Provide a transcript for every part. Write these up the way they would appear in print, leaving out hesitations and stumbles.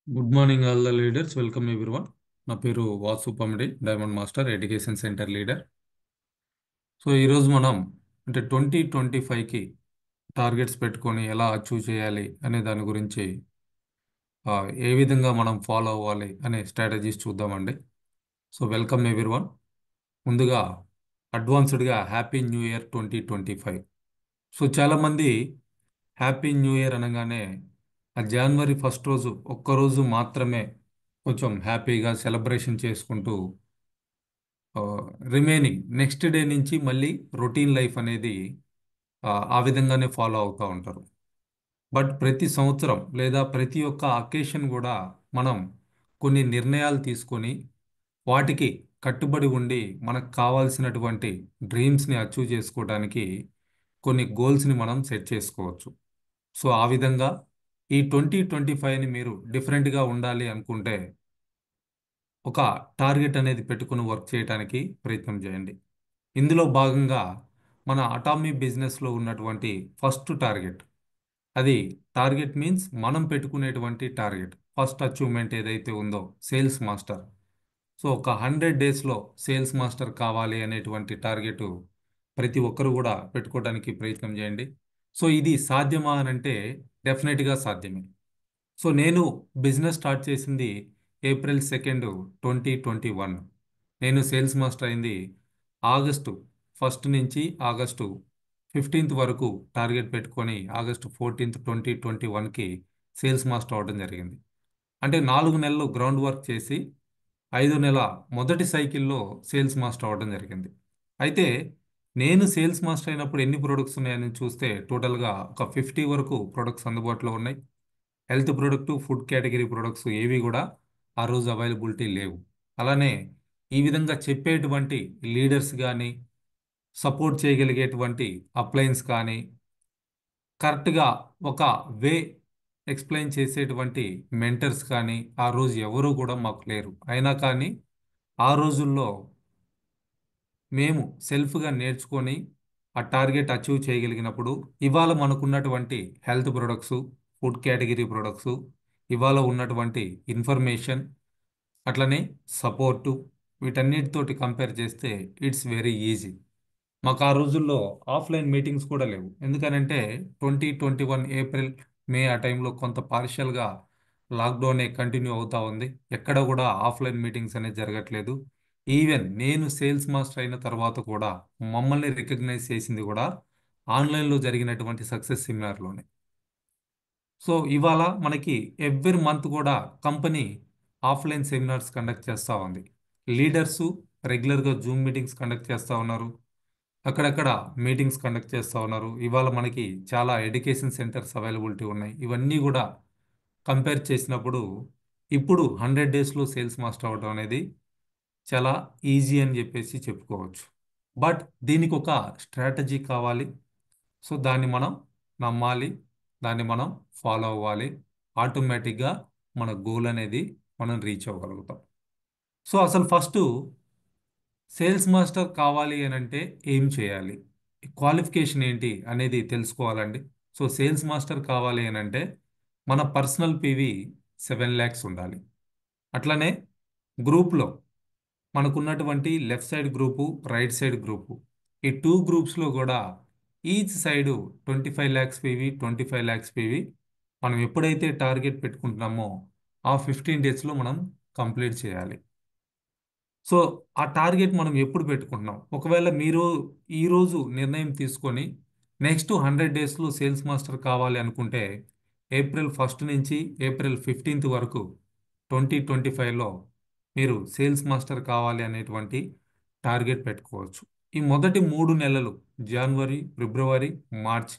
Good morning all the leaders. Welcome everyone. నా పేరు Vasu Pamidi, diamond master education centre leader. So ఈరోజు మనం అంటే 2025కి టార్గెట్స్ పెట్టుకొని ఎలా అచీవ్ చేయాలి అనే దాని గురించి ఆ, ఏ విధంగా మనం ఫాలో అవ్వాలి అనే స్ట్రాటజీస్ చూద్దామండి. So welcome everyone. ముందుగా అడ్వాన్స్డ్గా హ్యాపీ న్యూ ఇయర్ 2025. సో చాలామంది హ్యాపీ న్యూ ఇయర్ అనగానే ఆ జనవరి ఫస్ట్ రోజు ఒక్కరోజు మాత్రమే కొంచెం హ్యాపీగా సెలబ్రేషన్ చేసుకుంటూ రిమైనింగ్ నెక్స్ట్ డే నుంచి మళ్ళీ రొటీన్ లైఫ్ అనేది ఆ విధంగానే ఫాలో అవుతూ ఉంటారు. బట్ ప్రతి సంవత్సరం లేదా ప్రతి ఒక్క అకేషన్ కూడా మనం కొన్ని నిర్ణయాలు తీసుకొని వాటికి కట్టుబడి ఉండి మనకు కావాల్సినటువంటి డ్రీమ్స్ని అచీవ్ చేసుకోవడానికి కొన్ని గోల్స్ని మనం సెట్ చేసుకోవచ్చు. సో ఆ విధంగా ఈ 2025ని మీరు డిఫరెంట్గా ఉండాలి అనుకుంటే ఒక టార్గెట్ అనేది పెట్టుకుని వర్క్ చేయడానికి ప్రయత్నం చేయండి. ఇందులో భాగంగా మన అటామీ బిజినెస్లో ఉన్నటువంటి ఫస్ట్ టార్గెట్, అది టార్గెట్ మీన్స్ మనం పెట్టుకునేటువంటి టార్గెట్ ఫస్ట్ అచీవ్మెంట్ ఏదైతే ఉందో సేల్స్ మాస్టర్. సో ఒక 100 డేస్లో సేల్స్ మాస్టర్ కావాలి అనేటువంటి టార్గెట్ ప్రతి ఒక్కరు కూడా పెట్టుకోవడానికి ప్రయత్నం చేయండి. సో ఇది సాధ్యమా అని అంటే డెఫినెట్గా సాధ్యమే. సో నేను బిజినెస్ స్టార్ట్ చేసింది April 2, 2021. నేను సేల్స్ మాస్టర్ అయింది ఆగస్టు 1 నుంచి ఆగస్టు 15 వరకు టార్గెట్ పెట్టుకొని ఆగస్టు 14, 2021కి సేల్స్ మాస్టర్ అవడం జరిగింది. అంటే 4 నెలలు గ్రౌండ్ వర్క్ చేసి 5 నెల మొదటి సైకిల్లో సేల్స్ మాస్టర్ అవడం జరిగింది. అయితే నేను సేల్స్ మాస్టర్ అయినప్పుడు ఎన్ని ప్రొడక్ట్స్ ఉన్నాయని చూస్తే టోటల్గా ఒక 50 వరకు ప్రొడక్ట్స్ అందుబాటులో ఉన్నాయి. Health product, food category products ఏవి కూడా ఆ రోజు అవైలబిలిటీ లేవు. అలానే ఈ విధంగా చెప్పేటువంటి లీడర్స్ కానీ, సపోర్ట్ చేయగలిగేటువంటి అప్లయన్స్ కానీ, కరెక్ట్గా ఒక వే ఎక్స్ప్లెయిన్ చేసేటువంటి మెంటర్స్ కానీ ఆ రోజు ఎవరూ కూడా మాకు లేరు. అయినా కానీ ఆ రోజుల్లో మేము సెల్ఫ్గా నేర్చుకొని ఆ టార్గెట్ అచీవ్ చేయగలిగినప్పుడు ఇవాళ మనకున్నటువంటి health products, food category products, ఇవాళ ఉన్నటువంటి ఇన్ఫర్మేషన్, అట్లనే సపోర్టు, వీటన్నిటితోటి కంపేర్ చేస్తే ఇట్స్ వెరీ ఈజీ. మాకు ఆ రోజుల్లో ఆఫ్లైన్ మీటింగ్స్ కూడా లేవు. ఎందుకనంటే 2021 ఏప్రిల్ మే ఆ టైంలో కొంత పార్షియల్గా లాక్డౌనే కంటిన్యూ అవుతా ఉంది. ఎక్కడ కూడా ఆఫ్లైన్ మీటింగ్స్ అనేది జరగట్లేదు. ఈవెన్ నేను సేల్స్ మాస్టర్ అయిన తర్వాత కూడా మమ్మల్ని రికగ్నైజ్ చేసింది కూడా ఆన్లైన్లో జరిగినటువంటి సక్సెస్ సెమినార్లోనే. సో ఇవాళ మనకి ఎవ్రీ మంత్ కూడా కంపెనీ ఆఫ్లైన్ సెమినార్స్ కండక్ట్ చేస్తూ ఉంది. లీడర్సు రెగ్యులర్గా జూమ్ మీటింగ్స్ కండక్ట్ చేస్తూ ఉన్నారు. అక్కడక్కడ మీటింగ్స్ కండక్ట్ చేస్తూ ఉన్నారు. ఇవాళ మనకి చాలా ఎడ్యుకేషన్ సెంటర్స్ అవైలబిలిటీ ఉన్నాయి. ఇవన్నీ కూడా కంపేర్ చేసినప్పుడు ఇప్పుడు 100 డేస్లో సేల్స్ మాస్టర్ అవడం అనేది చాలా ఈజీ అని చెప్పేసి చెప్పుకోవచ్చు. బట్ దీనికి ఒక స్ట్రాటజీ కావాలి. సో దాన్ని మనం నమ్మాలి, దాన్ని మనం ఫాలో అవ్వాలి. ఆటోమేటిక్గా మన గోల్ అనేది మనం రీచ్ అవ్వగలుగుతాం. సో అసలు ఫస్ట్ సేల్స్ మాస్టర్ కావాలి అని అంటే ఏం చేయాలి, క్వాలిఫికేషన్ ఏంటి అనేది తెలుసుకోవాలండి. సో సేల్స్ మాస్టర్ కావాలి అని అంటే మన పర్సనల్ పివి 7 lakhs ఉండాలి. అట్లనే గ్రూప్లో మనకున్నటువంటి left side group, right side group, ఈ 2 గ్రూప్స్లో కూడా each side 25 lakhs PV, 25 lakhs PV మనం ఎప్పుడైతే టార్గెట్ పెట్టుకుంటున్నామో ఆ 15 డేస్లో మనం కంప్లీట్ చేయాలి. సో ఆ టార్గెట్ మనం ఎప్పుడు పెట్టుకుంటున్నాం? ఒకవేళ మీరు ఈరోజు నిర్ణయం తీసుకొని నెక్స్ట్ 100 డేస్లో సేల్స్ మాస్టర్ కావాలి అనుకుంటే April 1 నుంచి April 15 వరకు 2025లో మీరు సేల్స్ మాస్టర్ కావాలి అనేటువంటి టార్గెట్ పెట్టుకోవచ్చు. ఈ మొదటి 3 నెలలు జనవరి, ఫిబ్రవరి, మార్చ్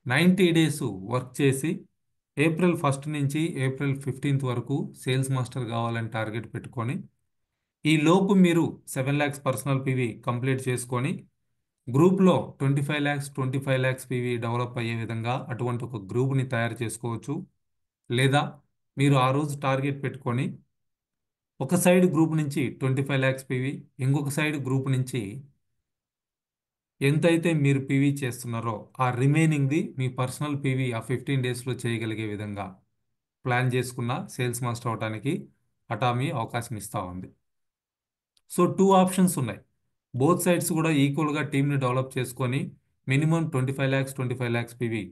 90 డేస్ వర్క్ చేసి April 1 నుంచి April 15 వరకు సేల్స్ మాస్టర్ కావాలని టార్గెట్ పెట్టుకొని ఈ లోపు మీరు 7 lakhs పర్సనల్ పివి కంప్లీట్ చేసుకొని గ్రూప్లో 25 lakhs 25 lakhs పివి డెవలప్ అయ్యే విధంగా అటువంటి ఒక గ్రూప్ని తయారు చేసుకోవచ్చు. లేదా మీరు ఆ రోజు టార్గెట్ పెట్టుకొని ఒక సైడ్ గ్రూప్ నుంచి 25 lakhs పివి, ఇంకొక సైడ్ గ్రూప్ నుంచి ఎంతైతే మీరు పివి చేస్తున్నారో ఆ రిమైనింగ్ది మీ పర్సనల్ పివి ఆ 15 డేస్లో చేయగలిగే విధంగా ప్లాన్ చేసుకున్న సేల్స్ మాస్టర్ అవడానికి అటామీ అవకాశం ఇస్తూ ఉంది. సో టూ ఆప్షన్స్ ఉన్నాయి. బోత్ సైడ్స్ కూడా ఈక్వల్గా టీంని డెవలప్ చేసుకొని మినిమం 25 lakhs 25 lakhs పివి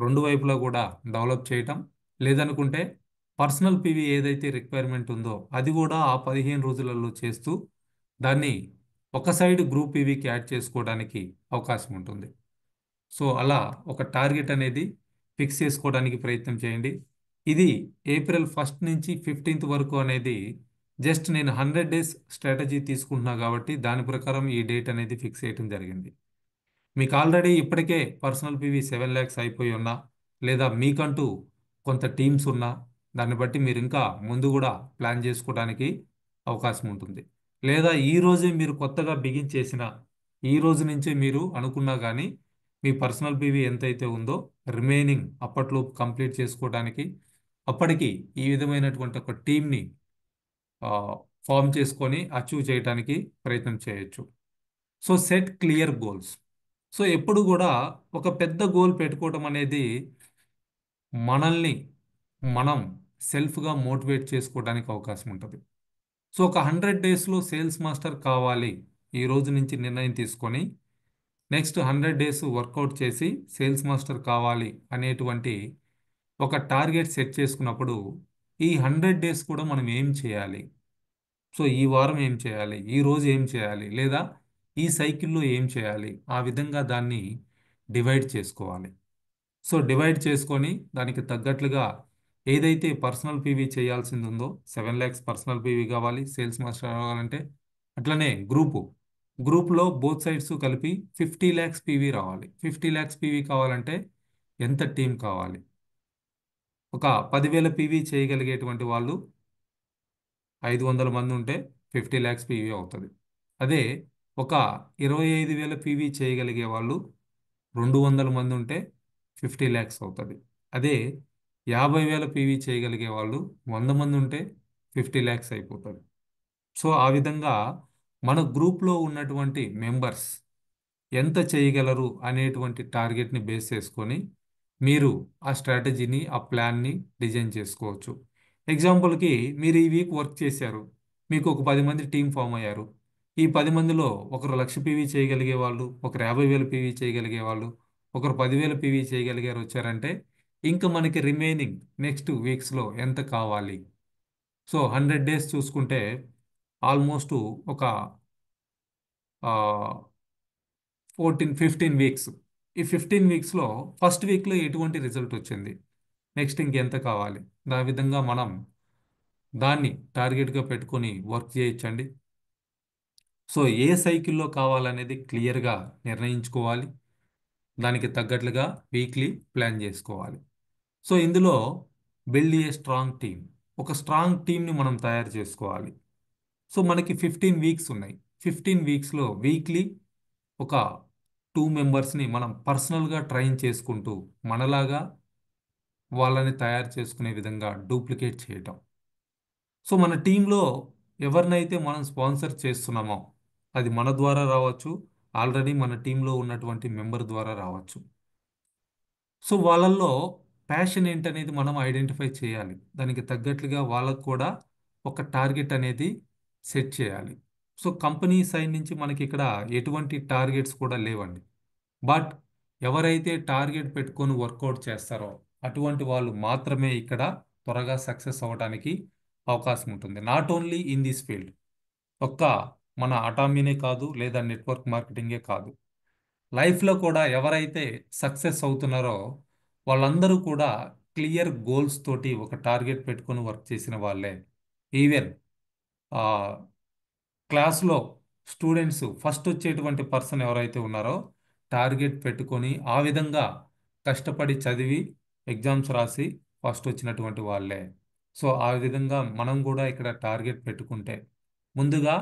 రెండు వైపులా కూడా డెవలప్ చేయటం, లేదనుకుంటే పర్సనల్ పివి ఏదైతే రిక్వైర్మెంట్ ఉందో అది కూడా ఆ 15 రోజులలో చేస్తూ దాన్ని ఒక సైడ్ గ్రూప్ పివికి యాడ్ చేసుకోవడానికి అవకాశం ఉంటుంది. సో అలా ఒక టార్గెట్ అనేది ఫిక్స్ చేసుకోవడానికి ప్రయత్నం చేయండి. ఇది April 1st నుంచి 15th వరకు అనేది జస్ట్ నేను 100 days స్ట్రాటజీ తీసుకుంటున్నా కాబట్టి దాని ప్రకారం ఈ డేట్ అనేది ఫిక్స్ చేయడం జరిగింది. మీకు ఆల్రెడీ ఇప్పటికే పర్సనల్ పివి 7 lakhs అయిపోయి ఉన్నా, లేదా మీకంటూ కొంత టీమ్స్ ఉన్నా, దాన్ని బట్టి మీరు ఇంకా ముందు కూడా ప్లాన్ చేసుకోవడానికి అవకాశం ఉంటుంది. లేదా ఈ రోజే మీరు కొత్తగా బిగిన్ చేసిన ఈ రోజు నుంచే మీరు అనుకున్నా కానీ మీ పర్సనల్ పివి ఎంతైతే ఉందో రిమైనింగ్ అప్పట్లోపు కంప్లీట్ చేసుకోవడానికి, అప్పటికి ఈ విధమైనటువంటి ఒక టీంని ఫామ్ చేసుకొని అచీవ్ చేయడానికి ప్రయత్నం చేయొచ్చు. So set clear goals. So ఎప్పుడు కూడా ఒక పెద్ద గోల్ పెట్టుకోవడం అనేది మనల్ని మనం సెల్ఫ్గా మోటివేట్ చేసుకోవడానికి అవకాశం ఉంటుంది. సో ఒక 100 daysలో సేల్స్ మాస్టర్ కావాలి ఈ రోజు నుంచి నిర్ణయం తీసుకొని నెక్స్ట్ 100 days వర్కౌట్ చేసి సేల్స్ మాస్టర్ కావాలి అనేటువంటి ఒక టార్గెట్ సెట్ చేసుకున్నప్పుడు ఈ 100 days కూడా మనం ఏం చేయాలి, సో ఈ వారం ఏం చేయాలి, ఈ రోజు ఏం చేయాలి, లేదా ఈ సైకిల్లో ఏం చేయాలి, ఆ విధంగా దాన్ని డివైడ్ చేసుకోవాలి. సో డివైడ్ చేసుకొని దానికి తగ్గట్లుగా ఏదైతే పర్సనల్ పీవీ చేయాల్సింది ఉందో 7 lakhs పర్సనల్ పీవీ కావాలి సేల్స్ మాస్టర్ కావాలంటే, అట్లనే గ్రూప్లో బోత్ సైడ్స్ కలిపి 50 lakhs పీవీ రావాలి. 50 lakhs పీవీ కావాలంటే ఎంత టీం కావాలి? ఒక 10,000 పీవీ చేయగలిగేటువంటి వాళ్ళు 500 మంది ఉంటే 50 lakhs పీవీ అవుతుంది. అదే ఒక 25,000 పీవీ చేయగలిగే వాళ్ళు 200 మంది ఉంటే 50 lakhs అవుతుంది. అదే 50,000 పీవీ చేయగలిగే వాళ్ళు 100 మంది ఉంటే 50 lakhs అయిపోతుంది. సో ఆ విధంగా మన గ్రూప్లో ఉన్నటువంటి మెంబర్స్ ఎంత చేయగలరు అనేటువంటి టార్గెట్ని బేస్ చేసుకొని మీరు ఆ స్ట్రాటజీని ఆ ప్లాన్ని డిజైన్ చేసుకోవచ్చు. ఎగ్జాంపుల్కి మీరు ఈ వీక్ వర్క్ చేశారు, మీకు ఒక 10 మంది టీం ఫామ్ అయ్యారు. ఈ 10 మందిలో ఒకరు 1,00,000 పీవీ చేయగలిగే వాళ్ళు, ఒకరు 50,000 పీవీ చేయగలిగే వాళ్ళు, ఒకరు 10,000 పీవీ చేయగలిగారు వచ్చారంటే ఇంకా మనకి రిమైనింగ్ నెక్స్ట్ వీక్స్లో ఎంత కావాలి? సో 100 days చూసుకుంటే ఆల్మోస్ట్ ఒక 15 వీక్స్. ఈ 15 వీక్స్లో ఫస్ట్ వీక్లో ఎటువంటి రిజల్ట్ వచ్చింది, నెక్స్ట్ ఇంకెంత కావాలి, ఆ విధంగా మనం దాన్ని టార్గెట్గా పెట్టుకొని వర్క్ చేయొచ్చండి. సో ఏ సైకిల్లో కావాలనేది క్లియర్గా నిర్ణయించుకోవాలి, దానికి తగ్గట్లుగా వీక్లీ ప్లాన్ చేసుకోవాలి. సో ఇందులో బిల్డ్ ఏ స్ట్రాంగ్ టీమ్, ఒక స్ట్రాంగ్ టీంని మనం తయారు చేసుకోవాలి. సో మనకి 15 వీక్స్ ఉన్నాయి. 15 వీక్స్లో వీక్లీ ఒక 2 మెంబర్స్ని మనం పర్సనల్గా ట్రైన్ చేసుకుంటూ మనలాగా వాళ్ళని తయారు చేసుకునే విధంగా డూప్లికేట్ చేయటం. సో మన టీంలో ఎవరినైతే మనం స్పాన్సర్ చేస్తున్నామో అది మన ద్వారా రావచ్చు, ఆల్రెడీ మన టీంలో ఉన్నటువంటి మెంబర్ ద్వారా రావచ్చు. సో వాళ్ళల్లో ప్యాషన్ ఏంటనేది మనం ఐడెంటిఫై చేయాలి. దానికి తగ్గట్లుగా వాళ్ళకు కూడా ఒక టార్గెట్ అనేది సెట్ చేయాలి. సో కంపెనీ సైడ్ నుంచి మనకి ఇక్కడ ఎటువంటి టార్గెట్స్ కూడా లేవండి. బట్ ఎవరైతే టార్గెట్ పెట్టుకొని వర్కౌట్ చేస్తారో అటువంటి వాళ్ళు మాత్రమే ఇక్కడ త్వరగా సక్సెస్ అవ్వడానికి అవకాశం ఉంటుంది. Not only in this field, ఒక్క మన అటామీనే కాదు లేదా నెట్వర్క్ మార్కెటింగే కాదు, లైఫ్లో కూడా ఎవరైతే సక్సెస్ అవుతున్నారో వాళ్ళందరూ కూడా క్లియర్ గోల్స్ తోటి ఒక టార్గెట్ పెట్టుకొని వర్క్ చేసిన వాళ్ళే. ఈవెన్ క్లాస్లో స్టూడెంట్స్ ఫస్ట్ వచ్చేటువంటి పర్సన్ ఎవరైతే ఉన్నారో టార్గెట్ పెట్టుకొని ఆ విధంగా కష్టపడి చదివి ఎగ్జామ్స్ రాసి ఫస్ట్ వచ్చినటువంటి వాళ్ళే. సో ఆ విధంగా మనం కూడా ఇక్కడ టార్గెట్ పెట్టుకుంటే ముందుగా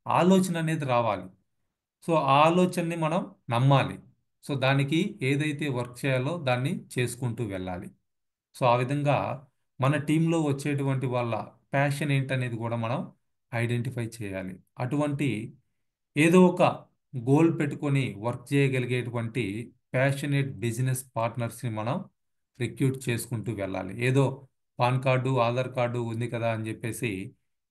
ఆలోచన అనేది రావాలి. సో ఆ ఆలోచనని మనం నమ్మాలి. సో దానికి ఏదైతే వర్క్ చేయాలో దాన్ని చేసుకుంటూ వెళ్ళాలి. సో ఆ విధంగా మన టీంలో వచ్చేటువంటి వాళ్ళ ప్యాషన్ ఏంటనేది కూడా మనం ఐడెంటిఫై చేయాలి. అటువంటి ఏదో ఒక గోల్ పెట్టుకొని వర్క్ చేయగలిగేటువంటి ప్యాషనేట్ బిజినెస్ పార్ట్నర్స్ని మనం రిక్రూట్ చేసుకుంటూ వెళ్ళాలి. ఏదో పాన్ కార్డు ఆధార్ కార్డు ఉంది కదా అని చెప్పేసి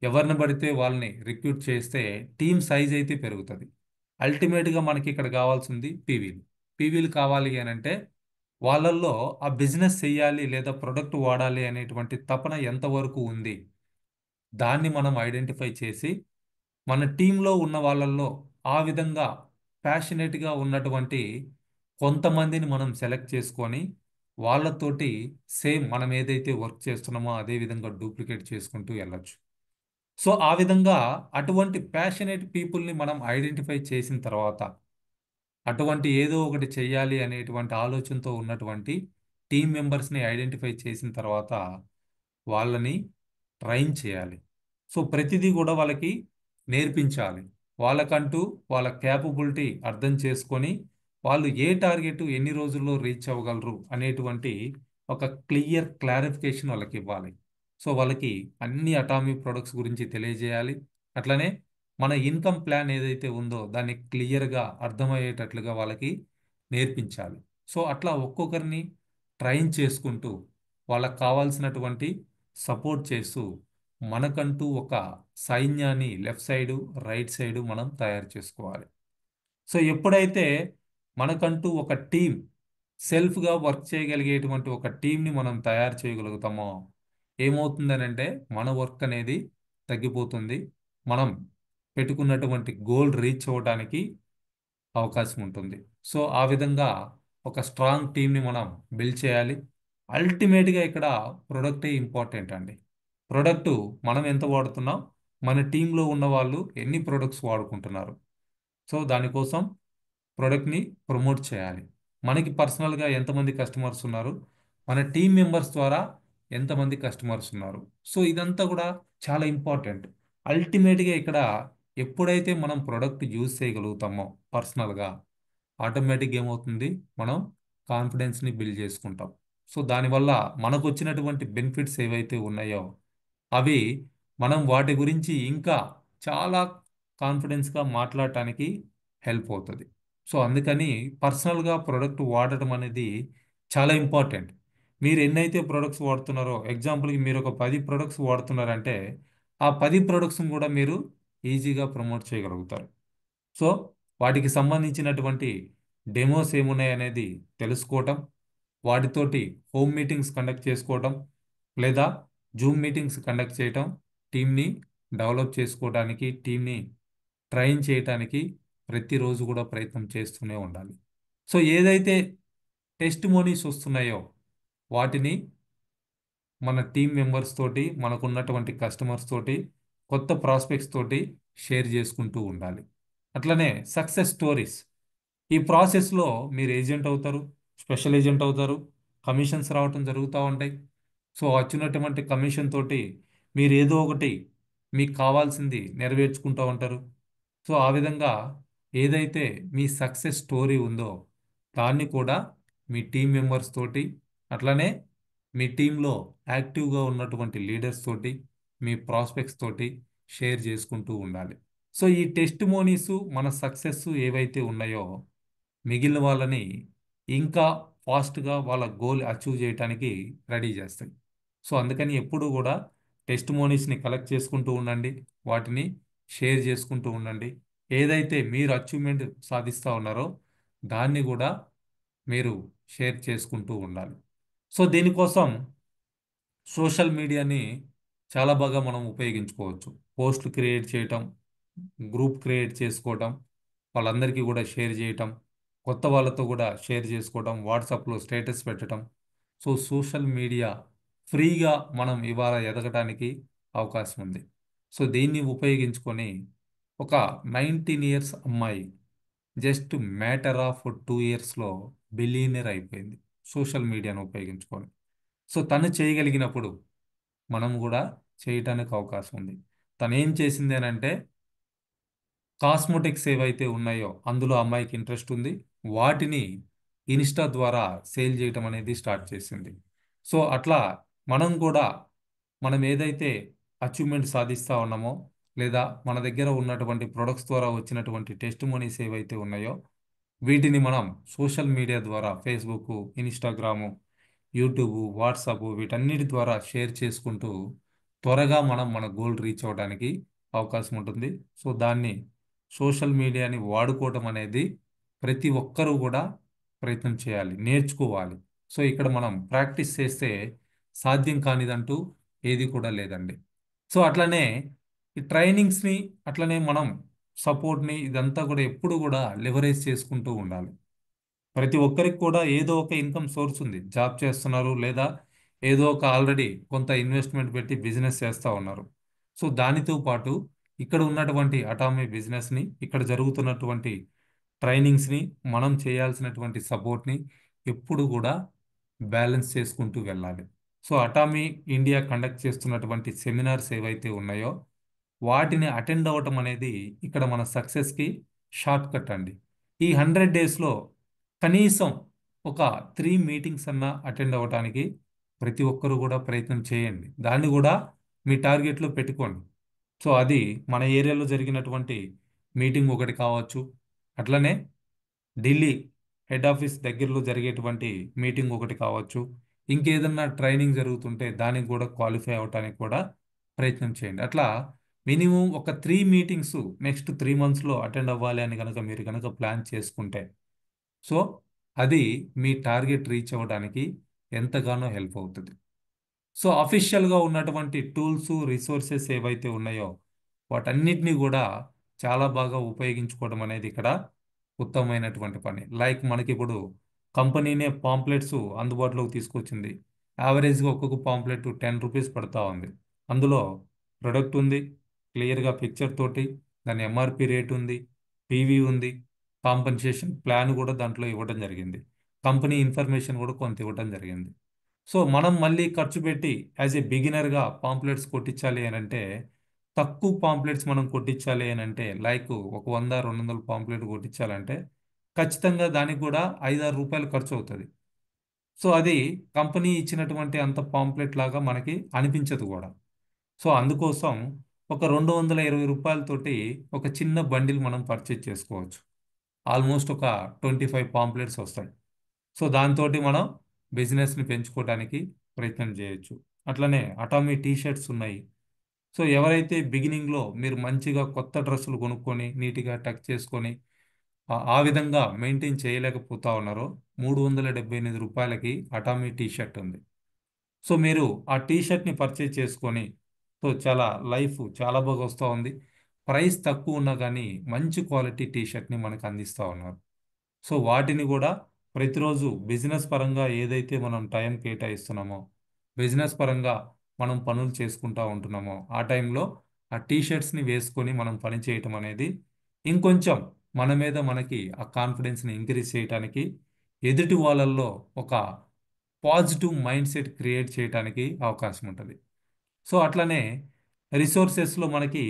ఎవరిని పడితే వాళ్ళని రిక్రూట్ చేస్తే టీమ్ సైజ్ అయితే పెరుగుతుంది. అల్టిమేట్గా మనకి ఇక్కడ కావాల్సింది పీవీలు. పీవీలు కావాలి అని అంటే వాళ్ళల్లో ఆ బిజినెస్ చెయ్యాలి లేదా ప్రొడక్ట్ వాడాలి అనేటువంటి తపన ఎంతవరకు ఉంది, దాన్ని మనం ఐడెంటిఫై చేసి మన టీంలో ఉన్న వాళ్ళల్లో ఆ విధంగా ప్యాషనేట్గా ఉన్నటువంటి కొంతమందిని మనం సెలెక్ట్ చేసుకొని వాళ్ళతోటి సేమ్ మనం ఏదైతే వర్క్ చేస్తున్నామో అదే విధంగా డూప్లికేట్ చేసుకుంటూ వెళ్ళొచ్చు. సో ఆ విధంగా అటువంటి ప్యాషనేట్ పీపుల్ని మనం ఐడెంటిఫై చేసిన తర్వాత అటువంటి ఏదో ఒకటి చెయ్యాలి అనేటువంటి ఆలోచనతో ఉన్నటువంటి టీం మెంబర్స్ని ఐడెంటిఫై చేసిన తర్వాత వాళ్ళని ట్రైన్ చేయాలి. సో ప్రతిదీ కూడా వాళ్ళకి నేర్పించాలి. వాళ్ళకంటూ వాళ్ళ క్యాపబిలిటీ అర్థం చేసుకొని వాళ్ళు ఏ టార్గెట్ ఎన్ని రోజుల్లో రీచ్ అవ్వగలరు అనేటువంటి ఒక క్లియర్ క్లారిఫికేషన్ వాళ్ళకి ఇవ్వాలి. సో వాళ్ళకి అన్ని అటామిక్ ప్రొడక్ట్స్ గురించి తెలియజేయాలి. అట్లనే మన ఇన్కమ్ ప్లాన్ ఏదైతే ఉందో దాన్ని క్లియర్గా అర్థమయ్యేటట్లుగా వాళ్ళకి నేర్పించాలి. సో అట్లా ఒక్కొక్కరిని ట్రైన్ చేసుకుంటూ వాళ్ళకి కావాల్సినటువంటి సపోర్ట్ చేస్తూ మనకంటూ ఒక సైన్యాన్ని లెఫ్ట్ సైడు రైట్ సైడు మనం తయారు చేసుకోవాలి. సో ఎప్పుడైతే మనకంటూ ఒక టీం సెల్ఫ్గా వర్క్ చేయగలిగేటువంటి ఒక టీంని మనం తయారు చేయగలుగుతామో ఏమవుతుందనంటే మన వర్క్ అనేది తగ్గిపోతుంది. మనం పెట్టుకున్నటువంటి గోల్ రీచ్ అవ్వడానికి అవకాశం ఉంటుంది. సో ఆ విధంగా ఒక స్ట్రాంగ్ టీంని మనం బిల్డ్ చేయాలి. అల్టిమేట్గా ఇక్కడ ప్రొడక్టే ఇంపార్టెంట్ అండి. ప్రొడక్టు మనం ఎంత వాడుతున్నాం, మన టీంలో ఉన్న వాళ్ళు ఎన్ని ప్రొడక్ట్స్ వాడుకుంటున్నారు. సో దానికోసం ప్రోడక్ట్ని ప్రమోట్ చేయాలి. మనకి పర్సనల్గా ఎంతమంది కస్టమర్స్ ఉన్నారు, మన టీం మెంబర్స్ ద్వారా ఎంతమంది కస్టమర్స్ ఉన్నారు. సో ఇదంతా కూడా చాలా ఇంపార్టెంట్. అల్టిమేట్గా ఇక్కడ ఎప్పుడైతే మనం ప్రోడక్ట్ యూజ్ చేయగలుగుతామో పర్సనల్గా ఆటోమేటిక్గా ఏమవుతుంది, మనం కాన్ఫిడెన్స్ని బిల్డ్ చేసుకుంటాం. సో దానివల్ల మనకు వచ్చినటువంటి బెనిఫిట్స్ ఏవైతే ఉన్నాయో అవి మనం వాటి గురించి ఇంకా చాలా కాన్ఫిడెన్స్గా మాట్లాడటానికి హెల్ప్ అవుతుంది. సో అందుకని పర్సనల్గా ప్రోడక్ట్ వాడటం అనేది చాలా ఇంపార్టెంట్. మీరు ఎన్నైతే ప్రొడక్ట్స్ వాడుతున్నారో, ఎగ్జాంపుల్కి మీరు ఒక 10 ప్రొడక్ట్స్ వాడుతున్నారంటే ఆ 10 ప్రొడక్ట్స్ని కూడా మీరు ఈజీగా ప్రమోట్ చేయగలుగుతారు. సో వాటికి సంబంధించినటువంటి డెమోస్ ఏమున్నాయి అనేది తెలుసుకోవటం, వాటితోటి హోమ్ మీటింగ్స్ కండక్ట్ చేసుకోవటం లేదా జూమ్ మీటింగ్స్ కండక్ట్ చేయటం, టీంని డెవలప్ చేసుకోవడానికి, టీంని ట్రైన్ చేయటానికి ప్రతిరోజు కూడా ప్రయత్నం చేస్తూనే ఉండాలి. సో ఏదైతే టెస్ట్ మోనీస్ వస్తున్నాయో వాటిని మన టీం మెంబర్స్ తోటి, మనకున్నటువంటి కస్టమర్స్ తోటి, కొత్త ప్రాస్పెక్ట్స్ తోటి షేర్ చేసుకుంటూ ఉండాలి. అట్లనే సక్సెస్ స్టోరీస్. ఈ ప్రాసెస్లో మీరు ఏజెంట్ అవుతారు, స్పెషల్ ఏజెంట్ అవుతారు, కమిషన్స్ రావటం జరుగుతూ ఉంటాయి. సో వచ్చినటువంటి కమిషన్ తోటి మీరు ఏదో ఒకటి మీకు కావాల్సింది నెరవేర్చుకుంటూ ఉంటారు. సో ఆ విధంగా ఏదైతే మీ సక్సెస్ స్టోరీ ఉందో దాన్ని కూడా మీ టీం మెంబర్స్ తోటి, అట్లనే మీ టీంలో యాక్టివ్గా ఉన్నటువంటి లీడర్స్ తోటి, మీ ప్రాస్పెక్ట్స్ తోటి షేర్ చేసుకుంటూ ఉండాలి. సో ఈ టెస్టిమోనీస్ మన సక్సెస్ ఏవైతే ఉన్నాయో మిగిలిన వాళ్ళని ఇంకా ఫాస్ట్గా వాళ్ళ గోల్ అచీవ్ చేయడానికి రెడీ చేస్తాయి. సో అందుకని ఎప్పుడు కూడా టెస్టిమోనీస్ని కలెక్ట్ చేసుకుంటూ ఉండండి, వాటిని షేర్ చేసుకుంటూ ఉండండి. ఏదైతే మీరు అచీవ్మెంట్ సాధిస్తూ ఉన్నారో దాన్ని కూడా మీరు షేర్ చేసుకుంటూ ఉండాలి. సో దీనికోసం సోషల్ మీడియాని చాలా బాగా మనం ఉపయోగించుకోవచ్చు. పోస్టులు క్రియేట్ చేయటం, గ్రూప్ క్రియేట్ చేసుకోవటం, వాళ్ళందరికీ కూడా షేర్ చేయటం, కొత్త వాళ్ళతో కూడా షేర్ చేసుకోవటం, వాట్సాప్లో స్టేటస్ పెట్టడం. సో సోషల్ మీడియా ఫ్రీగా మనం ఇవాళ ఎదగడానికి అవకాశం ఉంది. సో దీన్ని ఉపయోగించుకొని ఒక 19 ఇయర్స్ అమ్మాయి జస్ట్ మ్యాటర్ ఆఫ్ 2 ఇయర్స్లో బిలియనర్ అయిపోయింది సోషల్ మీడియాను ఉపయోగించుకొని. సో తను చేయగలిగినప్పుడు మనం కూడా చేయటానికి అవకాశం ఉంది. తను ఏం చేసింది అని అంటే కాస్మెటిక్స్ ఏవైతే ఉన్నాయో అందులో అమ్మాయికి ఇంట్రెస్ట్ ఉంది, వాటిని ఇన్స్టా ద్వారా సేల్ చేయటం అనేది స్టార్ట్ చేసింది. సో అట్లా మనం కూడా మనం ఏదైతే అచీవ్మెంట్ సాధిస్తూ ఉన్నామో లేదా మన దగ్గర ఉన్నటువంటి ప్రొడక్ట్స్ ద్వారా వచ్చినటువంటి టెస్టిమోనీస్ ఏవైతే ఉన్నాయో వీటిని మనం సోషల్ మీడియా ద్వారా ఫేస్బుక్, ఇన్స్టాగ్రాము యూట్యూబ్, వాట్సాప్ వీటన్నిటి ద్వారా షేర్ చేసుకుంటూ త్వరగా మనం మన గోల్ రీచ్ అవ్వడానికి అవకాశం ఉంటుంది. సో దాన్ని సోషల్ మీడియాని వాడుకోవడం అనేది ప్రతి ఒక్కరూ కూడా ప్రయత్నం చేయాలి, నేర్చుకోవాలి. సో ఇక్కడ మనం ప్రాక్టీస్ చేస్తే సాధ్యం కానిదంటూ ఏది కూడా లేదండి. సో అట్లనే ఈ ట్రైనింగ్స్ని, అట్లనే మనం సపోర్ట్ని ఇదంతా కూడా ఎప్పుడు కూడా లివరేజ్ చేసుకుంటూ ఉండాలి. ప్రతి ఒక్కరికి కూడా ఏదో ఒక ఇన్కమ్ సోర్స్ ఉంది. జాబ్ చేస్తున్నారు, లేదా ఏదో ఒక ఆల్రెడీ కొంత ఇన్వెస్ట్మెంట్ పెట్టి బిజినెస్ చేస్తూ ఉన్నారు. సో దానితో పాటు ఇక్కడ ఉన్నటువంటి అటామీ బిజినెస్ని, ఇక్కడ జరుగుతున్నటువంటి ట్రైనింగ్స్ని, మనం చేయాల్సినటువంటి సపోర్ట్ని ఎప్పుడు కూడా బ్యాలెన్స్ చేసుకుంటూ వెళ్ళాలి. సో అటామీ ఇండియా కండక్ట్ చేస్తున్నటువంటి సెమినార్స్ ఏవైతే ఉన్నాయో వాటిని అటెండ్ అవ్వటం అనేది ఇక్కడ మన సక్సెస్కి షార్ట్ కట్ అండి. ఈ 100 డేస్లో కనీసం ఒక 3 మీటింగ్స్ అన్నా అటెండ్ అవ్వటానికి ప్రతి ఒక్కరు కూడా ప్రయత్నం చేయండి. దాన్ని కూడా మీ టార్గెట్లో పెట్టుకోండి. సో అది మన ఏరియాలో జరిగినటువంటి మీటింగ్ ఒకటి కావచ్చు, అట్లనే ఢిల్లీ హెడ్ ఆఫీస్ దగ్గరలో జరిగేటువంటి మీటింగ్ ఒకటి కావచ్చు, ఇంకేదన్నా ట్రైనింగ్ జరుగుతుంటే దానికి కూడా క్వాలిఫై అవ్వటానికి కూడా ప్రయత్నం చేయండి. అట్లా మినిమం ఒక 3 మీటింగ్స్ నెక్స్ట్ 3 మంత్స్లో అటెండ్ అవ్వాలి అని కనుక మీరు కనుక ప్లాన్ చేసుకుంటే, సో అది మీ టార్గెట్ రీచ్ అవ్వడానికి ఎంతగానో హెల్ప్ అవుతుంది. సో అఫీషియల్గా ఉన్నటువంటి టూల్స్, రిసోర్సెస్ ఏవైతే ఉన్నాయో వాటన్నిటినీ కూడా చాలా బాగా ఉపయోగించుకోవడం అనేది ఇక్కడ ఉత్తమమైనటువంటి పని. లైక్ మనకి ఇప్పుడు కంపెనీనే పాంప్లెట్స్ అందుబాటులోకి తీసుకొచ్చింది. యావరేజ్గా ఒక్కొక్క పాంప్లెట్ ₹10 పడతా ఉంది. అందులో ప్రొడక్ట్ ఉంది, క్లియర్గా పిక్చర్ తోటి, దాని ఎంఆర్పి రేట్ ఉంది, పీవీ ఉంది, కాంపన్సేషన్ ప్లాన్ కూడా దాంట్లో ఇవ్వడం జరిగింది, కంపెనీ ఇన్ఫర్మేషన్ కూడా కొంత ఇవ్వడం జరిగింది. సో మనం మళ్ళీ ఖర్చు పెట్టి యాజ్ ఏ బిగినర్గా పాంప్లెట్స్ కొట్టించాలి అని అంటే, తక్కువ పాంప్లెట్స్ మనం కొట్టించాలి అని అంటే, లైక్ ఒక 100-200 పాంప్లెట్ కొట్టించాలంటే ఖచ్చితంగా దానికి కూడా ₹5-6 ఖర్చు అవుతుంది. సో అది కంపెనీ ఇచ్చినటువంటి అంత పాంప్లెట్ లాగా మనకి అనిపించదు కూడా. సో అందుకోసం ఒక ₹220 ఒక చిన్న బండిల్ మనం పర్చేజ్ చేసుకోవచ్చు. ఆల్మోస్ట్ ఒక 25 పాంప్లెట్స్ వస్తాయి. సో దాంతో మనం బిజినెస్ని పెంచుకోవడానికి ప్రయత్నం చేయొచ్చు. అట్లనే అటామీ టీ షర్ట్స్ ఉన్నాయి. సో ఎవరైతే బిగినింగ్లో మీరు మంచిగా కొత్త డ్రెస్సులు కొనుక్కొని నీట్గా టక్ చేసుకొని ఆ విధంగా మెయింటైన్ చేయలేకపోతా ఉన్నారో, ₹378కి అటామీ టీ షర్ట్ ఉంది. సో మీరు ఆ టీ షర్ట్ని పర్చేజ్ చేసుకొని, సో చాలా లైఫ్ చాలా బాగా వస్తూ ఉంది. ప్రైస్ తక్కువ ఉన్నా కానీ మంచి క్వాలిటీ టీ షర్ట్ని మనకు అందిస్తూ ఉన్నారు. సో వాటిని కూడా ప్రతిరోజు బిజినెస్ పరంగా ఏదైతే మనం టైం కేటాయిస్తున్నామో, బిజినెస్ పరంగా మనం పనులు చేసుకుంటా ఉంటున్నామో, ఆ టైంలో ఆ టీ షర్ట్స్ని వేసుకొని మనం పని చేయటం అనేది ఇంకొంచెం మన మీద మనకి ఆ కాన్ఫిడెన్స్ని ఇంక్రీజ్ చేయడానికి, ఎదుటి వాళ్ళల్లో ఒక పాజిటివ్ మైండ్ సెట్ క్రియేట్ చేయడానికి అవకాశం ఉంటుంది. సో అట్లనే రిసోర్సెస్లో మనకి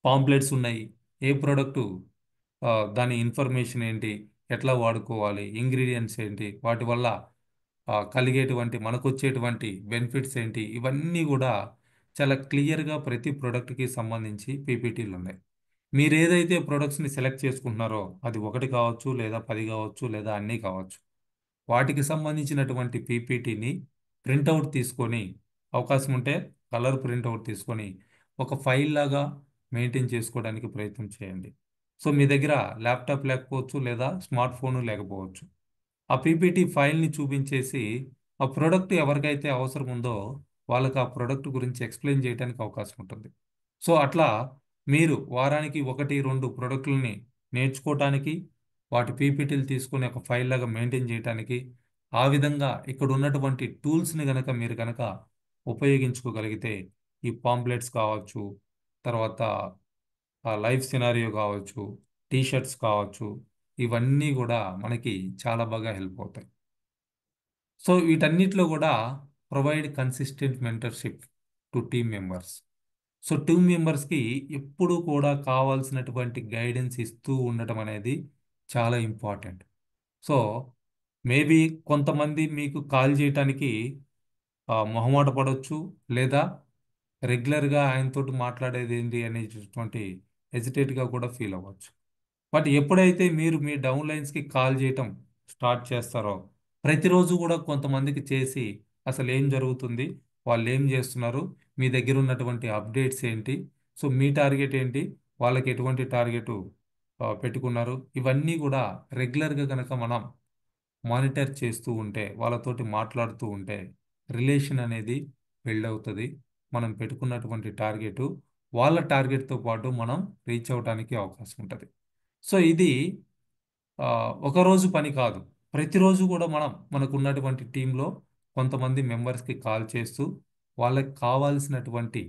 పాంప్లెట్స్ ఉన్నాయి. ఏ ప్రోడక్టు దాని ఇన్ఫర్మేషన్ ఏంటి, ఎట్లా వాడుకోవాలి, ఇంగ్రీడియంట్స్ ఏంటి, వాటి వల్ల కలిగేటువంటి మనకు వచ్చేటువంటి బెనిఫిట్స్ ఏంటి, ఇవన్నీ కూడా చాలా క్లియర్గా ప్రతి ప్రోడక్ట్కి సంబంధించి పీపీటీలు ఉన్నాయి. మీరు ఏదైతే ప్రోడక్ట్స్ని సెలెక్ట్ చేసుకుంటున్నారో అది ఒకటి కావచ్చు, లేదా 10 కావచ్చు, లేదా అన్నీ కావచ్చు, వాటికి సంబంధించినటువంటి పీపీటీని ప్రింటౌట్ తీసుకొని, అవకాశం ఉంటే కలర్ ప్రింటౌట్ తీసుకొని ఒక ఫైల్ లాగా మెయింటైన్ చేసుకోవడానికి ప్రయత్నం చేయండి. సో మీ దగ్గర ల్యాప్టాప్ లేకపోవచ్చు, లేదా స్మార్ట్ ఫోన్ లేకపోవచ్చు. ఆ పీపీటీ ఫైల్ని చూపించేసి ఆ ప్రోడక్ట్ ఎవరికైతే అవసరం ఉందో వాళ్ళకి ఆ ప్రోడక్ట్ గురించి ఎక్స్ప్లెయిన్ చేయడానికి అవకాశం ఉంటుంది. సో అట్లా మీరు వారానికి 1-2 ప్రోడక్ట్లని నేర్చుకోవటానికి, వాటి పీపీటీలు తీసుకొని ఒక ఫైల్ లాగా మెయింటైన్ చేయడానికి, ఆ విధంగా ఇక్కడ ఉన్నటువంటి టూల్స్ని గనక మీరు కనుక ఉపయోగించుకోగలిగితే, ఈ పాంప్లెట్స్ కావచ్చు, తర్వాత లైఫ్ సినారియో కావచ్చు, టీ షర్ట్స్ కావచ్చు, ఇవన్నీ కూడా మనకి చాలా బాగా హెల్ప్ అవుతాయి. సో వీటన్నిటిలో కూడా provide consistent mentorship to team members. So team మెంబర్స్కి ఎప్పుడు కూడా కావాల్సినటువంటి గైడెన్స్ ఇస్తూ ఉండటం అనేది చాలా ఇంపార్టెంట్. సో మేబీ కొంతమంది మీకు కాల్ చేయటానికి మొహమాట పడవచ్చు, లేదా రెగ్యులర్గా ఆయనతోటి మాట్లాడేది ఏంటి అనేటటువంటి హెజిటేట్గా కూడా ఫీల్ అవ్వచ్చు. బట్ ఎప్పుడైతే మీరు మీ డౌన్ లైన్స్కి కాల్ చేయటం స్టార్ట్ చేస్తారో, ప్రతిరోజు కూడా కొంతమందికి చేసి అసలు ఏం జరుగుతుంది, వాళ్ళు ఏం చేస్తున్నారు, మీ దగ్గర ఉన్నటువంటి అప్డేట్స్ ఏంటి, సో మీ టార్గెట్ ఏంటి, వాళ్ళకి ఎటువంటి టార్గెట్ పెట్టుకున్నారు, ఇవన్నీ కూడా రెగ్యులర్గా కనుక మనం మానిటర్ చేస్తూ ఉంటే, వాళ్ళతోటి మాట్లాడుతూ ఉంటే రిలేషన్ అనేది బిల్డ్ అవుతుంది. మనం పెట్టుకున్నటువంటి టార్గెట్ వాళ్ళ టార్గెట్తో పాటు మనం రీచ్ అవ్వడానికి అవకాశం ఉంటుంది. సో ఇది ఒక రోజు పని కాదు. ప్రతిరోజు కూడా మనం మనకున్నటువంటి టీంలో కొంతమంది మెంబర్స్కి కాల్ చేస్తూ వాళ్ళకి కావాల్సినటువంటి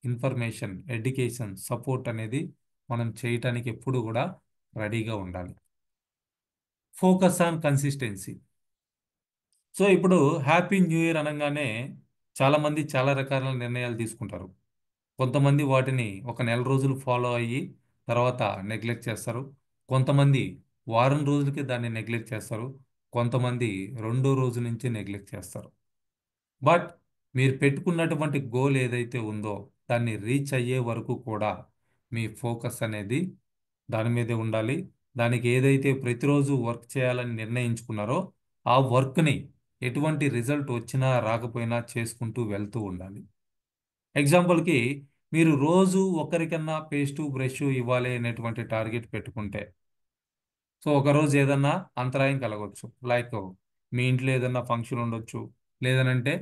ఇన్ఫర్మేషన్, ఎడ్యుకేషన్, సపోర్ట్ అనేది మనం చేయటానికి ఎప్పుడు కూడా రెడీగా ఉండాలి. Focus on consistency. సో ఇప్పుడు హ్యాపీ న్యూ ఇయర్ అనగానే చాలామంది చాలా రకాల నిర్ణయాలు తీసుకుంటారు. కొంతమంది వాటిని ఒక నెల రోజులు ఫాలో అయ్యి తర్వాత నెగ్లెక్ట్ చేస్తారు. కొంతమంది వారం రోజులకి దాన్ని నెగ్లెక్ట్ చేస్తారు. కొంతమంది రెండో రోజు నుంచి నెగ్లెక్ట్ చేస్తారు. బట్ మీరు పెట్టుకున్నటువంటి గోల్ ఏదైతే ఉందో దాన్ని రీచ్ అయ్యే వరకు కూడా మీ ఫోకస్ అనేది దాని మీదే ఉండాలి. దానికి ఏదైతే ప్రతిరోజు వర్క్ చేయాలని నిర్ణయించుకున్నారో ఆ వర్క్ని ఎటువంటి రిజల్ట్ వచ్చినా రాకపోయినా చేసుకుంటూ వెళ్తూ ఉండాలి. ఎగ్జాంపుల్కి మీరు రోజు ఒకరికన్నా పేస్టు బ్రష్ ఇవ్వాలి అనేటువంటి టార్గెట్ పెట్టుకుంటే, సో ఒకరోజు ఏదన్నా అంతరాయం కలగవచ్చు. లైక్ మీ ఇంట్లో ఏదన్నా ఫంక్షన్ ఉండొచ్చు, లేదనంటే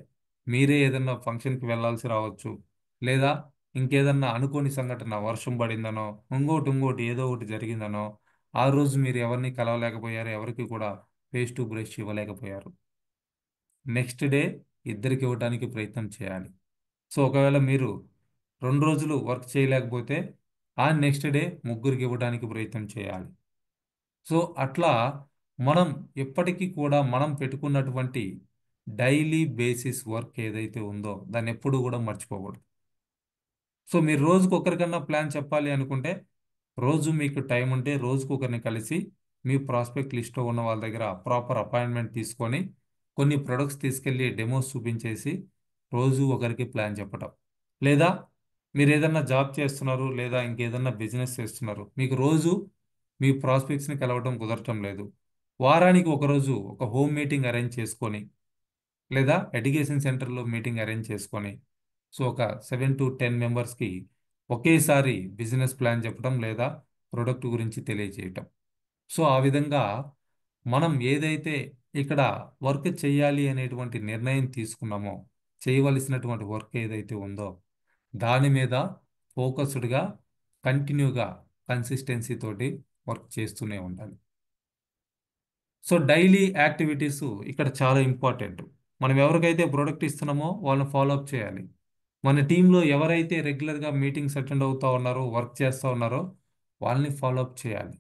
మీరే ఏదన్నా ఫంక్షన్కి వెళ్ళాల్సి రావచ్చు, లేదా ఇంకేదన్నా అనుకోని సంఘటన వర్షం పడిందనో ఇంకోటి ఏదో ఒకటి జరిగిందనో ఆ రోజు మీరు ఎవరిని కలవలేకపోయారు, ఎవరికి కూడా పేస్టు బ్రష్ ఇవ్వలేకపోయారు. నెక్స్ట్ డే ఇద్దరికి ఇవ్వడానికి ప్రయత్నం చేయాలి. సో ఒకవేళ మీరు 2 రోజులు వర్క్ చేయలేకపోతే ఆ నెక్స్ట్ డే ముగ్గురికి ఇవ్వడానికి ప్రయత్నం చేయాలి. సో అట్లా మనం ఎప్పటికీ కూడా మనం పెట్టుకున్నటువంటి డైలీ బేసిస్ వర్క్ ఏదైతే ఉందో దాన్ని ఎప్పుడూ కూడా మర్చిపోకూడదు. సో మీరు రోజుకు ఒకరికన్నా ప్లాన్ చెప్పాలి అనుకుంటే, రోజు మీకు టైం ఉంటే రోజుకు ఒకరిని కలిసి మీ ప్రాస్పెక్ట్ లిస్ట్లో ఉన్న వాళ్ళ దగ్గర ప్రాపర్ అపాయింట్మెంట్ తీసుకొని కొన్ని ప్రొడక్ట్స్ తీసుకెళ్ళి డెమోస్ చూపించేసి రోజు ఒకరికి ప్లాన్ చెప్పటం. లేదా మీరు ఏదన్నా జాబ్ చేస్తున్నారు లేదా ఇంకేదన్నా బిజినెస్ చేస్తున్నారు, మీకు రోజు మీ ప్రాస్పెక్ట్స్ని కలవటం కుదరటం లేదు, వారానికి ఒకరోజు ఒక హోమ్ మీటింగ్ అరేంజ్ చేసుకొని లేదా ఎడ్యుకేషన్ సెంటర్లో మీటింగ్ అరేంజ్ చేసుకొని సో ఒక 7 to 10 మెంబర్స్కి ఒకేసారి బిజినెస్ ప్లాన్ చెప్పడం లేదా ప్రొడక్ట్ గురించి తెలియజేయటం. సో ఆ విధంగా మనం ఏదైతే ఇక్కడ వర్క్ చేయాలి అనేటువంటి నిర్ణయం తీసుకున్నామో, చేయవలసినటువంటి వర్క్ ఏదైతే ఉందో దాని మీద ఫోకస్డ్గా కంటిన్యూగా కన్సిస్టెన్సీ తోటి వర్క్ చేస్తూనే ఉండాలి. సో డైలీ యాక్టివిటీస్ ఇక్కడ చాలా ఇంపార్టెంట్. మనం ఎవరికైతే ప్రొడక్ట్ ఇస్తున్నామో వాళ్ళని ఫాలో అప్ చేయాలి. మన టీంలో ఎవరైతే రెగ్యులర్గా మీటింగ్స్ అటెండ్ అవుతా ఉన్నారో, వర్క్ చేస్తూ ఉన్నారో వాళ్ళని ఫాలో అప్ చేయాలి.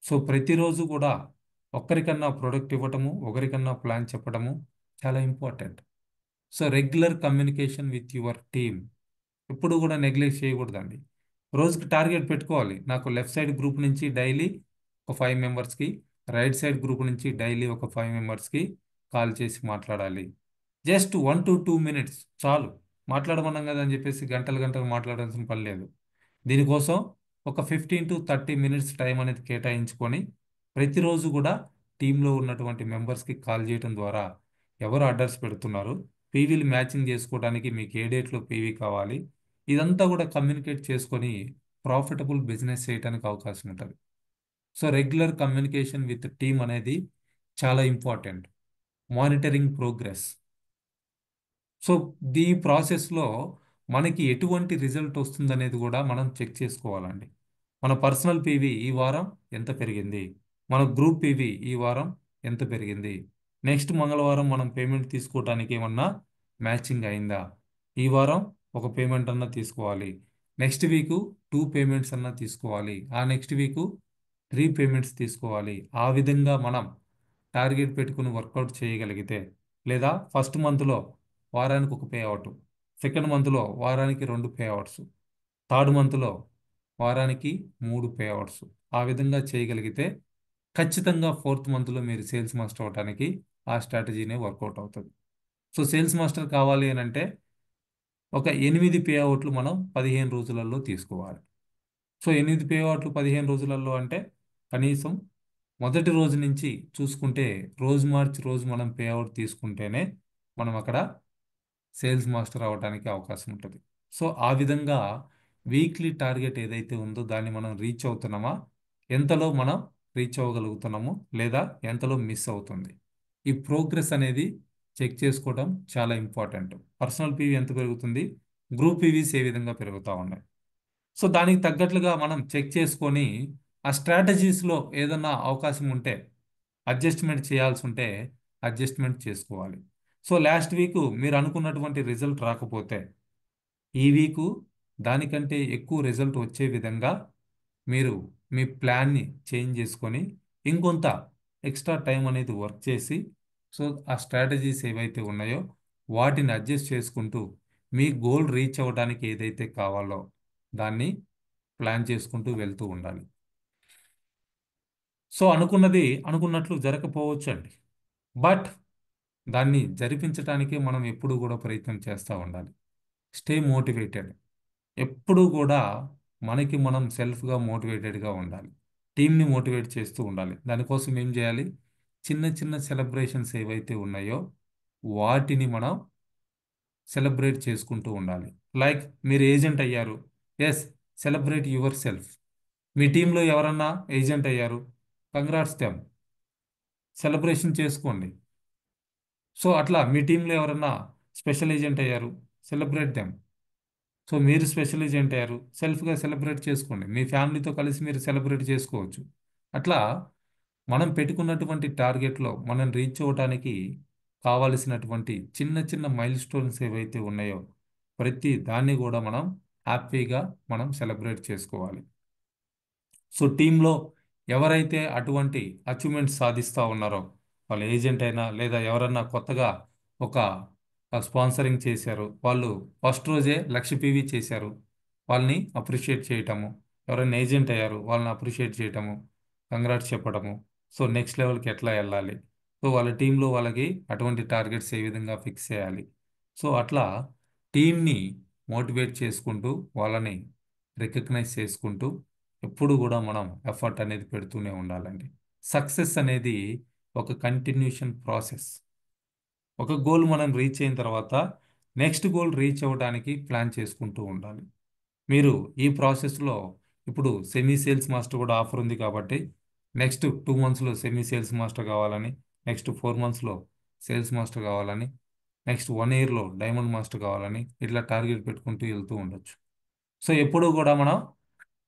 సో ప్రతిరోజు కూడా ఒక్కరికన్నా ప్రొడక్ట్ ఇవ్వటము, ఒకరికన్నా ప్లాన్ చెప్పడము చాలా important. So regular communication with your team ఎప్పుడు కూడా నెగ్లెక్ట్ చేయకూడదండి. రోజుకి టార్గెట్ పెట్టుకోవాలి. నాకు లెఫ్ట్ సైడ్ గ్రూప్ నుంచి డైలీ ఒక 5 మెంబర్స్కి, రైట్ సైడ్ గ్రూప్ నుంచి డైలీ ఒక 5 మెంబర్స్కి కాల్ చేసి మాట్లాడాలి. జస్ట్ 1 to 2 minutes చాలు. మాట్లాడమన్నాం కదా అని చెప్పేసి గంటలు గంటలు మాట్లాడాల్సిన పని లేదు. దీనికోసం ఒక 15 to 30 minutes టైం అనేది కేటాయించుకొని ప్రతిరోజు కూడా టీంలో ఉన్నటువంటి మెంబర్స్కి కాల్ చేయడం ద్వారా ఎవరు ఆర్డర్స్ పెడుతున్నారు, పీవీలు మ్యాచింగ్ చేసుకోవడానికి మీకు ఏ డేట్లో పీవీ కావాలి, ఇదంతా కూడా కమ్యూనికేట్ చేసుకొని ప్రాఫిటబుల్ బిజినెస్ చేయడానికి అవకాశం ఉంటుంది. So regular communication with team అనేది చాలా ఇంపార్టెంట్. Monitoring progress. సో ఈ ప్రాసెస్లో మనకి ఎటువంటి రిజల్ట్ వస్తుందనేది కూడా మనం చెక్ చేసుకోవాలండి. మన పర్సనల్ పీవీ ఈ వారం ఎంత పెరిగింది, మన గ్రూప్ పీవీ ఈ వారం ఎంత పెరిగింది, నెక్స్ట్ మంగళవారం మనం పేమెంట్ తీసుకోవడానికి ఏమన్నా మ్యాచింగ్ అయిందా, ఈ వారం ఒక పేమెంట్ అన్నా తీసుకోవాలి, నెక్స్ట్ వీకు 2 పేమెంట్స్ అన్నా తీసుకోవాలి, ఆ నెక్స్ట్ వీకు 3 పేమెంట్స్ తీసుకోవాలి. ఆ విధంగా మనం టార్గెట్ పెట్టుకుని వర్కౌట్ చేయగలిగితే, లేదా ఫస్ట్ మంత్లో వారానికి ఒక పే అవుట్, సెకండ్ మంత్లో వారానికి 2 పే అవుట్స్, థర్డ్ మంత్లో వారానికి 3 పే అవుట్స్, ఆ విధంగా చేయగలిగితే ఖచ్చితంగా ఫోర్త్ మంత్లో మీరు సేల్స్ మాస్టర్ అవడానికి ఆ స్ట్రాటజీనే వర్కౌట్ అవుతుంది. సో సేల్స్ మాస్టర్ కావాలి అని అంటే ఒక 8 పే అవుట్లు మనం 15 రోజులలో తీసుకోవాలి. సో 8 పే అవుట్లు 15 రోజులలో అంటే కనీసం మొదటి రోజు నుంచి చూసుకుంటే రోజు మార్చి రోజు మనం పే అవుట్ తీసుకుంటేనే మనం అక్కడ సేల్స్ మాస్టర్ అవ్వడానికి అవకాశం ఉంటుంది. సో ఆ విధంగా వీక్లీ టార్గెట్ ఏదైతే ఉందో దాన్ని మనం రీచ్ అవుతున్నామా, ఎంతలో మనం రీచ్ అవ్వగలుగుతున్నాము, లేదా ఎంతలో మిస్ అవుతుంది, ఈ ప్రోగ్రెస్ అనేది చెక్ చేసుకోవడం చాలా ఇంపార్టెంట్. పర్సనల్ పీవీ ఎంత పెరుగుతుంది, గ్రూప్ పీవీస్ ఏ విధంగా పెరుగుతూ ఉన్నాయి. సో దానికి తగ్గట్లుగా మనం చెక్ చేసుకొని ఆ స్ట్రాటజీస్లో ఏదన్నా అవకాశం ఉంటే, అడ్జస్ట్మెంట్ చేయాల్సి ఉంటే అడ్జస్ట్మెంట్ చేసుకోవాలి. సో లాస్ట్ వీక్ మీరు అనుకున్నటువంటి రిజల్ట్ రాకపోతే ఈ వీకు దానికంటే ఎక్కువ రిజల్ట్ వచ్చే విధంగా మీరు మీ ప్లాన్ని చేంజ్ చేసుకొని ఇంకొంత ఎక్స్ట్రా టైం అనేది వర్క్ చేసి, సో ఆ స్ట్రాటజీస్ ఏవైతే ఉన్నాయో వాటిని అడ్జస్ట్ చేసుకుంటూ మీ గోల్ రీచ్ అవ్వడానికి ఏదైతే కావాలో దాన్ని ప్లాన్ చేసుకుంటూ వెళ్తూ ఉండాలి. సో అనుకున్నది అనుకున్నట్లు జరగకపోవచ్చు అండి, బట్ దాన్ని జరిపించడానికే మనం ఎప్పుడూ కూడా ప్రయత్నం చేస్తూ ఉండాలి. Stay motivated. ఎప్పుడూ కూడా మనకి మనం సెల్ఫ్గా మోటివేటెడ్గా ఉండాలి. టీంని మోటివేట్ చేస్తూ ఉండాలి. దానికోసం ఏం చేయాలి? చిన్న చిన్న సెలబ్రేషన్స్ ఏవైతే ఉన్నాయో వాటిని మనం సెలబ్రేట్ చేసుకుంటూ ఉండాలి. లైక్ మీరు ఏజెంట్ అయ్యారు, ఎస్, సెలబ్రేట్ యువర్ సెల్ఫ్. మీ టీంలో ఎవరన్నా ఏజెంట్ అయ్యారు, కంగ్రాట్స్ దెమ్, సెలబ్రేషన్ చేసుకోండి. సో అట్లా మీ టీంలో ఎవరన్నా స్పెషల్ ఏజెంట్ అయ్యారు, సెలబ్రేట్ దెమ్. సో మీరు స్పెషల్ ఏజెంట్ అయ్యారు, సెల్ఫ్గా సెలబ్రేట్ చేసుకోండి. మీ ఫ్యామిలీతో కలిసి మీరు సెలబ్రేట్ చేసుకోవచ్చు. అట్లా మనం పెట్టుకున్నటువంటి టార్గెట్లో మనం రీచ్ అవ్వడానికి కావలసినటువంటి చిన్న చిన్న మైల్ స్టోన్స్ ఏవైతే ఉన్నాయో ప్రతి దాన్ని కూడా మనం హ్యాపీగా మనం సెలబ్రేట్ చేసుకోవాలి. సో టీంలో ఎవరైతే అటువంటి అచీవ్మెంట్స్ సాధిస్తూ ఉన్నారో, వాళ్ళ ఏజెంట్ అయినా లేదా ఎవరన్నా కొత్తగా ఒక స్పాన్సరింగ్ చేశారు, వాళ్ళు ఫస్ట్ రోజే 1,00,000 పీవీ చేశారు, వాళ్ళని అప్రిషియేట్ చేయటము. ఎవరైనా ఏజెంట్ అయ్యారు వాళ్ళని అప్రిషియేట్ చేయటము, కంగ్రాట్స్ చెప్పడము. సో నెక్స్ట్ లెవెల్కి ఎట్లా వెళ్ళాలి, సో వాళ్ళ టీంలో వాళ్ళకి అటువంటి టార్గెట్స్ ఏ విధంగా ఫిక్స్ చేయాలి. సో అట్లా టీంని మోటివేట్ చేసుకుంటూ వాళ్ళని రికగ్నైజ్ చేసుకుంటూ ఎప్పుడు కూడా మనం ఎఫర్ట్ అనేది పెడుతూనే ఉండాలండి. సక్సెస్ అనేది ఒక కంటిన్యూషన్ ప్రాసెస్. ఒక గోల్ మనం రీచ్ అయిన తర్వాత నెక్స్ట్ గోల్ రీచ్ అవ్వడానికి ప్లాన్ చేసుకుంటూ ఉండాలి. మీరు ఈ ప్రాసెస్లో ఇప్పుడు సెమీ సేల్స్ మాస్టర్ కూడా ఆఫర్ ఉంది కాబట్టి నెక్స్ట్ 2 మంత్స్లో సెమీ సేల్స్ మాస్టర్ కావాలని, నెక్స్ట్ 4 మంత్స్లో సేల్స్ మాస్టర్ కావాలని, నెక్స్ట్ 1 ఇయర్లో డైమండ్ మాస్టర్ కావాలని ఇట్లా టార్గెట్ పెట్టుకుంటూ వెళ్తూ ఉండొచ్చు. సో ఎప్పుడూ కూడా మనం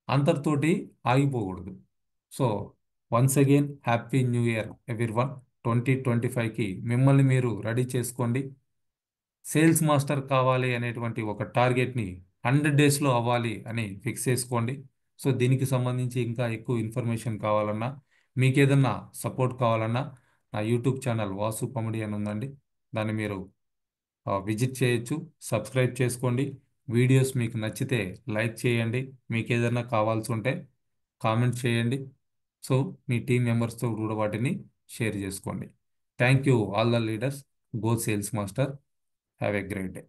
అంతటితోటి ఆగిపోకూడదు. So once again happy new year everyone. 2025కి మిమ్మల్ని మీరు రెడీ చేసుకోండి. సేల్స్ మాస్టర్ కావాలి అనేటువంటి ఒక టార్గెట్ని 100 డేస్లో అవ్వాలి అని ఫిక్స్ చేసుకోండి. సో దీనికి సంబంధించి ఇంకా ఎక్కువ ఇన్ఫర్మేషన్ కావాలన్నా, మీకు ఏదన్నా సపోర్ట్ కావాలన్నా నా యూట్యూబ్ ఛానల్ వాసు కామెడీ అని ఉందండి, దాన్ని మీరు విజిట్ చేయొచ్చు. సబ్స్క్రైబ్ చేసుకోండి. వీడియోస్ మీకు నచ్చితే లైక్ చేయండి. మీకు ఏదైనా కావాల్సి ఉంటే కామెంట్ చేయండి. సో మీ టీం మెంబర్స్తో కూడా వాటిని షేర్ చేసుకోండి. Thank you all the leaders. Go sales master. Have a great day.